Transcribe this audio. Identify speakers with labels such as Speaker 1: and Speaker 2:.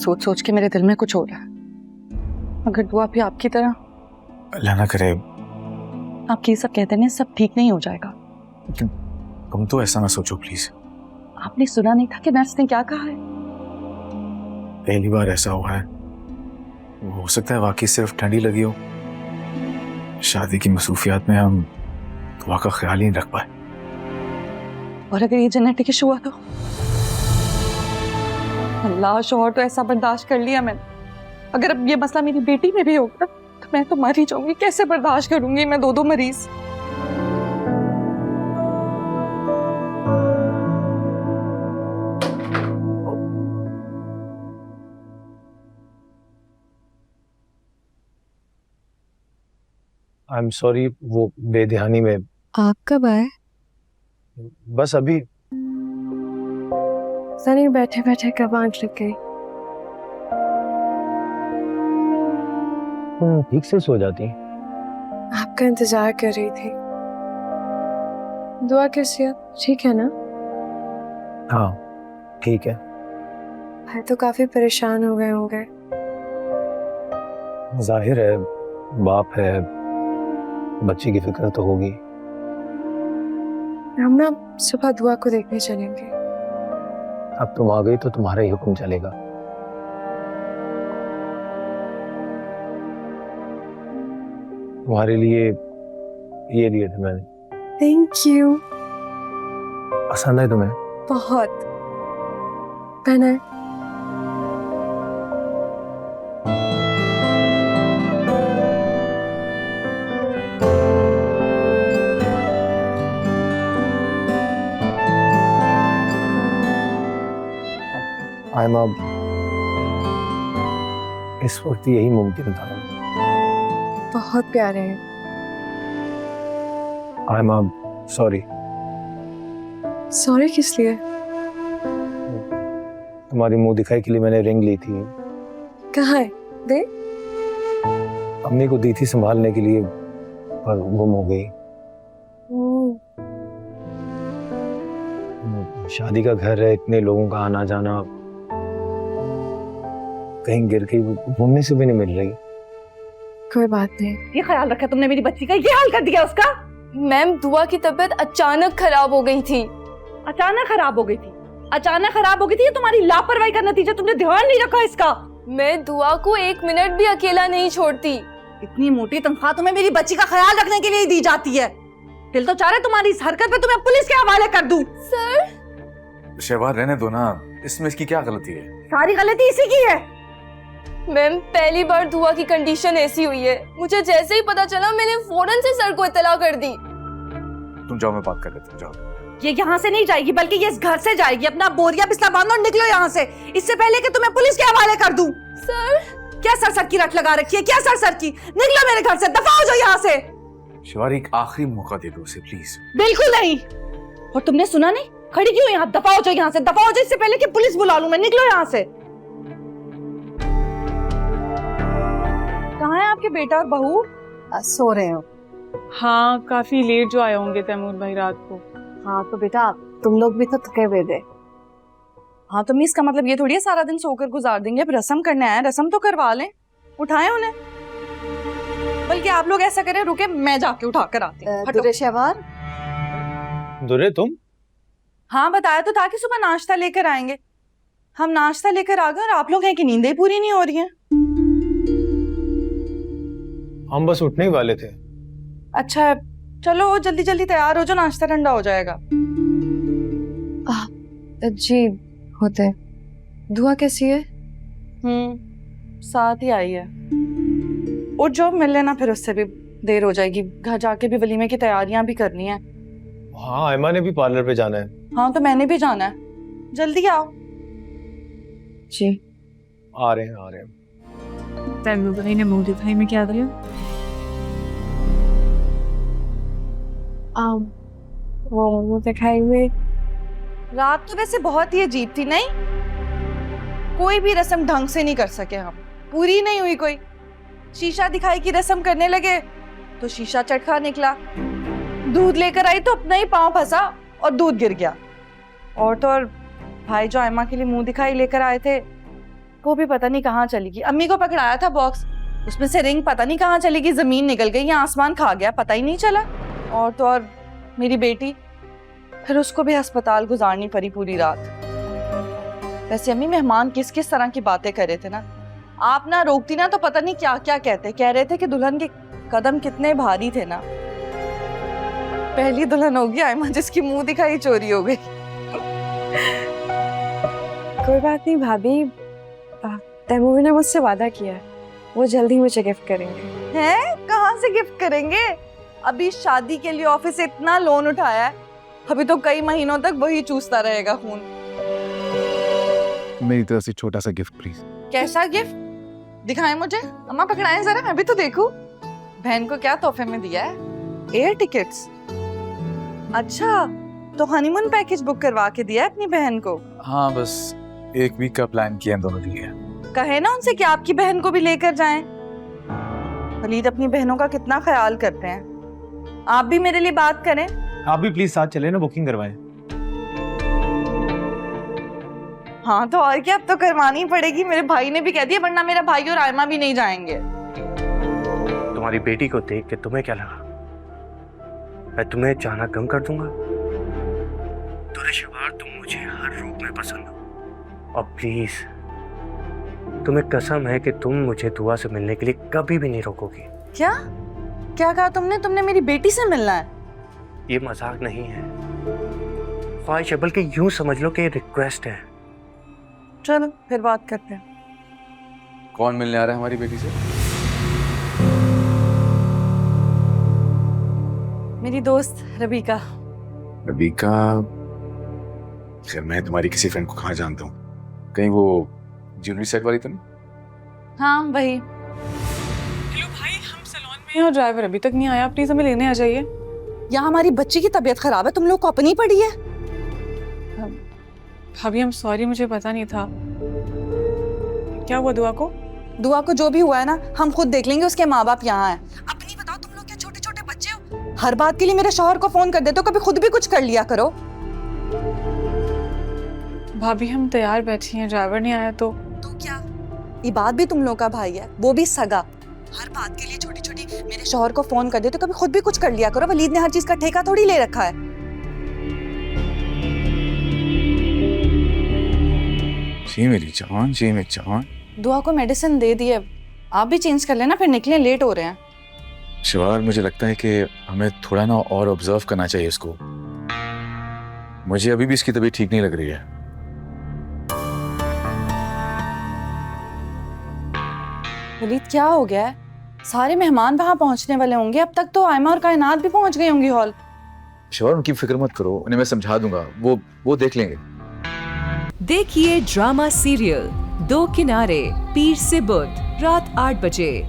Speaker 1: सोच सोच के मेरे दिल में कुछ हो रहा है। अगर दुआ भी आपकी तरह,
Speaker 2: अल्लाह ना करे।
Speaker 1: आप ये सब कहते हैं सब ठीक नहीं हो जाएगा।
Speaker 2: तुम तो ऐसा ना सोचो प्लीज।
Speaker 1: आपने सुना नहीं था कि नर्स ने क्या कहा है?
Speaker 2: पहली बार ऐसा हुआ है। हो सकता है वाकई सिर्फ ठंडी लगी हो। शादी की मसरूफियात में हम दुआ का ख्याल ही नहीं रख पाए।
Speaker 1: और अगर ये जेनेटिक इशू हुआ तो? अल्लाह, शोहर तो ऐसा बर्दाश्त कर लिया मैंने। अगर अब ये मसला मेरी बेटी में भी होगा तो मैं तो मर ही जाऊंगी। कैसे बर्दाश्त करूंगी मैं दो मरीज?
Speaker 3: आई एम सॉरी, वो बेध्यानी में।
Speaker 4: आप कब आए?
Speaker 3: बस अभी।
Speaker 4: सनी बैठे बैठे कब आंख लग गई?
Speaker 3: तुम ठीक से सो जाती।
Speaker 4: आपका इंतजार कर रही थी। दुआ कैसी है? ठीक है ना?
Speaker 3: हाँ ठीक है।
Speaker 4: भाई तो काफी परेशान हो गए होंगे।
Speaker 3: जाहिर है, बाप है, बच्ची की फिक्र तो होगी।
Speaker 4: हम ना सुबह दुआ को देखने चलेंगे।
Speaker 3: अब तुम आ गई तो तुम्हारा ही हुक्म चलेगा। तुम्हारे लिए ये लिए थे मैंने।
Speaker 4: Thank you.
Speaker 3: पसंद है तुम्हें?
Speaker 4: बहुत। पहना है?
Speaker 3: आयमा, इस वक्त यही मुमकिन था।
Speaker 4: बहुत प्यारे हैं।
Speaker 3: आयमा सॉरी।
Speaker 4: सॉरी किस लिए?
Speaker 3: तुम्हारी मुंह दिखाई के लिए मैंने रिंग ली थी।
Speaker 4: कहाँ है? दे।
Speaker 3: अम्मी को दी थी संभालने के लिए, पर गुम हो गई। शादी का घर है, इतने लोगों का आना जाना, कहीं गिर गई, घूमने से भी नहीं मिल रही।
Speaker 4: कोई बात नहीं।
Speaker 1: ये ख्याल रखा तुमने मेरी बच्ची का? ये हाल कर दिया उसका।
Speaker 5: मैम, दुआ की तबीयत अचानक खराब हो गई थी।
Speaker 1: अचानक खराब हो गई थी? अचानक खराब हो गई थी? ये तुम्हारी लापरवाही का नतीजा। तुमने ध्यान नहीं रखा इसका।
Speaker 5: मैं दुआ को 1 मिनट भी अकेला नहीं छोड़ती।
Speaker 1: इतनी मोटी तनख्वाह तुम्हें मेरी बच्ची का ख्याल रखने के लिए ही दी जाती है। दिल तो चाह रहा है तुम्हारी इस हरकत पे तुम्हें पुलिस के हवाले कर दूं।
Speaker 5: सर,
Speaker 2: शहबाज रहने दो ना, इसमें इसकी क्या गलती है?
Speaker 1: सारी गलती इसी की है।
Speaker 5: मैम, पहली बार दुआ की कंडीशन ऐसी हुई है। मुझे जैसे ही पता चला मैंने फौरन से सर को इत्तला कर दी।
Speaker 2: तुम जाओ, मैं बात कर लेता हूं, जाओ।
Speaker 1: ये यहाँ से नहीं जाएगी बल्कि ये इस घर से जाएगी। अपना बोरिया बिस्तर बांधो और निकलो यहाँ से, इससे पहले कि तुम्हें पुलिस के हवाले कर दूं।
Speaker 5: सर,
Speaker 1: क्या सर की रट लगा रखी है? क्या सर की? निकलो मेरे घर से, दफा हो जाओ यहाँ से।
Speaker 2: शिवारी, एक आखिरी मौका दे दो उसे प्लीज।
Speaker 1: बिल्कुल नहीं। और तुमने सुना नहीं? खड़ी क्यों यहाँ? दफा हो जाओ यहाँ से, दफा हो जाओ, इससे पहले कि पुलिस बुला लूं मैं। निकलो यहाँ से। कहाँ है आपके बेटा और बहू?
Speaker 6: सो रहे हो?
Speaker 7: हाँ, काफी लेट जो आए होंगे तैमूर भाई रात को।
Speaker 6: हाँ तो बेटा तुम लोग भी तो थके हुए थे।
Speaker 1: हाँ तो इसका मतलब ये थोड़ी है सारा दिन सोकर गुजार देंगे। अब रस्म करना है, रस्म तो करवा लें, उठाएं उन्हें। बल्कि आप लोग ऐसा करें, रुके मैं जाके उठा कर आती हूँ।
Speaker 6: दुरे शहबाज।
Speaker 3: दुरे तुम?
Speaker 1: हाँ बताया तो था कि सुबह नाश्ता लेकर आएंगे। हम नाश्ता लेकर आ गए और आप लोग हैं कि नींदें पूरी नहीं हो रही हैं।
Speaker 3: हम बस उठने ही वाले थे।
Speaker 1: अच्छा चलो जल्दी जल्दी तैयार हो जाओ, नाश्ता ठंडा हो जाएगा।
Speaker 4: जी होते। दुआ कैसी है?
Speaker 1: साथ ही आई है। उठ जाओ, मिल लेना, फिर उससे भी देर हो जाएगी। घर जाके भी वलीमे की तैयारियां भी करनी है।
Speaker 3: हाँ, आयमा ने भी पार्लर पे जाना है।
Speaker 1: हाँ तो मैंने भी जाना है। जल्दी आओ।
Speaker 4: जी
Speaker 3: आ रहे हैं।
Speaker 7: तैमूर भाई ने मुंह दिखाई में क्या दिया?
Speaker 4: वो मुंह दिखाई में
Speaker 1: रात तो वैसे बहुत ही अजीब थी नहीं? कोई भी रस्म ढंग से नहीं कर सके हम, पूरी नहीं हुई कोई। शीशा दिखाई की रस्म करने लगे तो शीशा चटका निकला। दूध लेकर आई तो अपना ही पांव फंसा और दूध गिर गया। और तो और भाई जो आयमा के लिए मुंह दिखाई लेकर आए थे वो भी पता नहीं कहाँ चली गई। अम्मी को पकड़ाया था बॉक्स, उसमें से रिंग पता नहीं कहाँ चली गई, जमीन निकल गई या आसमान खा गया, पता ही नहीं चला। और तो और मेरी बेटी, फिर उसको भी अस्पताल गुजारनी पड़ी पूरी रात। वैसे अम्मी मेहमान किस किस तरह की बातें कर रहे थे ना, आप ना रोकती ना तो पता नहीं क्या क्या कहते। कह रहे थे कि दुल्हन के कदम कितने भारी थे ना। पहली दुल्हन होगी आयमा जिसकी मुंह दिखाई चोरी हो गई।
Speaker 4: कोई बात नहीं भाभी, तैमूर ने मुझसे वादा किया है, वो जल्दी मुझे गिफ्ट करेंगे।
Speaker 1: हैं? कहाँ से गिफ्ट करेंगे? अभी शादी के लिए ऑफिस से इतना लोन उठाया है, अभी तो कई महीनों तक वही चूसता रहेगा खून।
Speaker 2: मेरी तरफ से छोटा सा गिफ्ट प्लीज।
Speaker 1: कैसा गिफ्ट? दिखाएं मुझे, अम्मा पकड़ाएं जरा, मैं भी तो देखूं। बहन को क्या तोहफे में दिया है? Air tickets. अच्छा, तो हनीमून पैकेज बुक करवा के दिया है अपनी बहन को?
Speaker 2: हाँ, बस एक वीक का प्लान किया दोनों के लिए।
Speaker 1: कहे ना उनसे कि आपकी बहन को भी लेकर जाएं। वलीद अपनी बहनों का कितना ख्याल करते हैं। आप भी मेरे लिए बात करें।
Speaker 3: आप भी प्लीज साथ चले ना, बुकिंग करवाएं।
Speaker 1: हाँ तो और क्या, अब तो करवानी पड़ेगी। मेरे भाई ने भी कह दिया, वरना मेरा भाई और आयमा भी नहीं जाएंगे।
Speaker 8: तुम्हारी बेटी को देख के तुम्हें क्या लगा? मैं तुम्हें जाना कम कर दूंगा? तुरेशवार, तुम मुझे हर रूप में पसंद हो और प्लीज तुम्हें कसम है कि तुम मुझे दुआ से मिलने के लिए कभी भी नहीं रोकोगी।
Speaker 1: क्या क्या कहा तुमने? तुमने मेरी बेटी से मिलना है?
Speaker 8: ये मजाक नहीं है ख्वाहिश है, बल्कि यूं समझ लो कि ये रिक्वेस्ट है।
Speaker 1: चलो फिर बात करते हैं।
Speaker 2: कौन मिलने आ रहा है हमारी बेटी से?
Speaker 1: मेरी दोस्त रबीका।
Speaker 2: रबीका? खैर, मैं तुम्हारी किसी फ्रेंड को कहाँ जानता हूँ? कहीं वो ज्वेलरी सेट वाली तो नहीं?
Speaker 1: हाँ वही।
Speaker 7: हेलो भाई, हम सैलून में हैं और ड्राइवर अभी तक नहीं आया, प्लीज हमें लेने आ जाइए।
Speaker 1: यहाँ हमारी बच्ची की तबीयत खराब है, तुम लोग को अपनी पड़ी है।
Speaker 7: भाभी हम सॉरी, मुझे पता नहीं था। क्या हुआ दुआ को?
Speaker 1: दुआ को जो भी हुआ है ना, हम खुद देख लेंगे। उसके माँ बाप यहाँ हैं। अपनी बताओ, तुम लोग क्या छोटे छोटे बच्चे हो? हर बात के लिए मेरे शौहर को फोन कर देते हो, कभी खुद भी कुछ कर लिया करो।
Speaker 7: भाभी हम तैयार बैठी हैं, ड्राइवर नहीं आया तो
Speaker 1: क्या? ये बात भी तुम लोग का भाई है, वो भी सगा। हर बात के लिए छोटी छोटी मेरे शौहर को फोन कर देते हो, कभी खुद भी कुछ कर लिया करो। वलीद ने हर चीज का ठेका थोड़ी ले रखा है।
Speaker 2: जी मेरी जान, जी मेरी जान।
Speaker 1: दुआ को मेडिसिन दे दी है, आप भी चेंज कर लेना, फिर निकले, लेट हो रहे हैं।
Speaker 2: शिवार, मुझे लगता है कि हमें थोड़ा ना और ऑब्जर्व करना चाहिए इसको। मुझे अभी भी इसकी तबीयत ठीक नहीं लग रही है।
Speaker 1: वलीद क्या हो गया है? सारे मेहमान वहां पहुंचने वाले होंगे, अब तक तो आयमा और कायनात भी पहुंच गई होंगी हॉल।
Speaker 2: शिवार, उनकी फिक्र मत करो, उन्हें मैं समझा दूंगा, वो देख लेंगे।
Speaker 9: देखिए ड्रामा सीरियल दो किनारे, पीर से बुध रात 8 बजे।